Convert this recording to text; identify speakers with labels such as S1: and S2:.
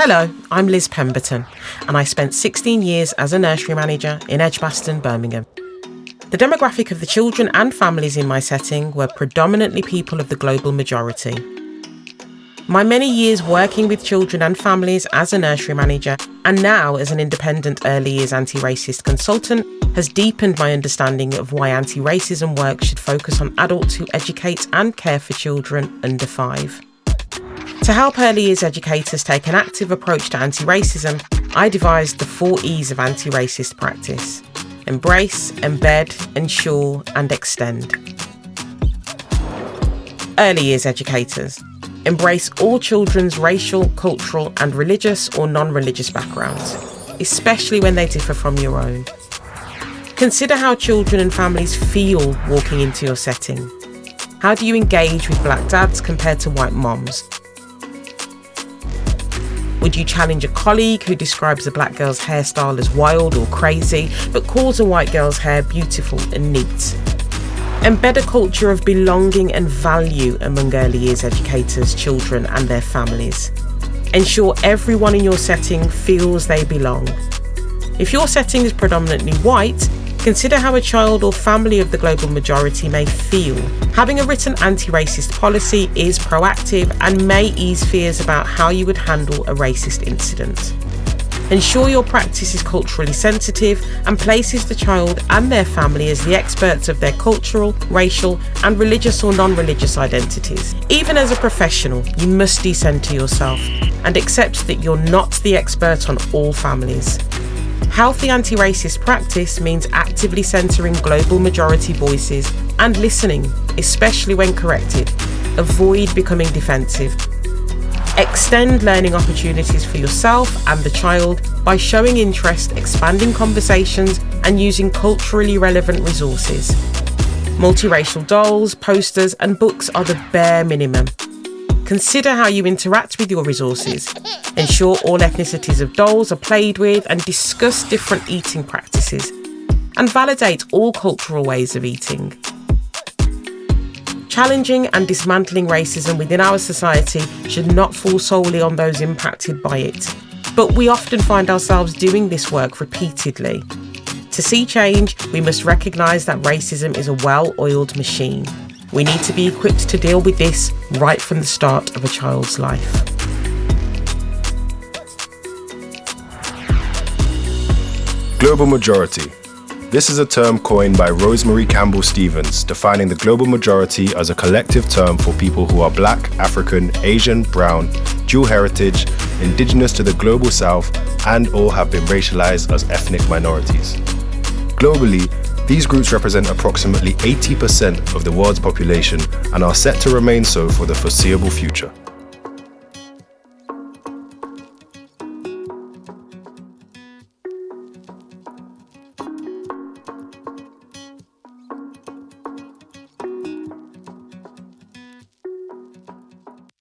S1: Hello, I'm Liz Pemberton, and I spent 16 years as a nursery manager in Edgbaston, Birmingham. The demographic of the children and families in my setting were predominantly people of the global majority. My many years working with children and families as a nursery manager and now as an independent early years anti-racist consultant has deepened my understanding of why anti-racism work should focus on adults who educate and care for children under 5. To help early years educators take an active approach to anti-racism, I devised the 4 E's of anti-racist practice: embrace, embed, ensure and extend. Early years educators. Embrace all children's racial, cultural and religious or non-religious backgrounds, especially when they differ from your own. Consider how children and families feel walking into your setting. How do you engage with black dads compared to white moms? Would you challenge a colleague who describes a black girl's hairstyle as wild or crazy, but calls a white girl's hair beautiful and neat? Embed a culture of belonging and value among early years educators, children and their families. Ensure everyone in your setting feels they belong. If your setting is predominantly white, consider how a child or family of the global majority may feel. Having a written anti-racist policy is proactive and may ease fears about how you would handle a racist incident. Ensure your practice is culturally sensitive and places the child and their family as the experts of their cultural, racial and religious or non-religious identities. Even as a professional, you must decenter yourself and accept that you're not the expert on all families. Healthy anti-racist practice means actively centering global majority voices and listening, especially when corrected. Avoid becoming defensive. Extend learning opportunities for yourself and the child by showing interest, expanding conversations and using culturally relevant resources. Multiracial dolls, posters and books are the bare minimum. Consider how you interact with your resources. Ensure all ethnicities of dolls are played with and discuss different eating practices. And validate all cultural ways of eating. Challenging and dismantling racism within our society should not fall solely on those impacted by it. But we often find ourselves doing this work repeatedly. To see change, we must recognise that racism is a well-oiled machine. We need to be equipped to deal with this right from the start of a child's life.
S2: Global majority. This is a term coined by Rosemary Campbell Stevens, defining the global majority as a collective term for people who are Black, African, Asian, Brown, dual heritage, indigenous to the global South, and or have been racialized as ethnic minorities. Globally, these groups represent approximately 80% of the world's population and are set to remain so for the foreseeable future.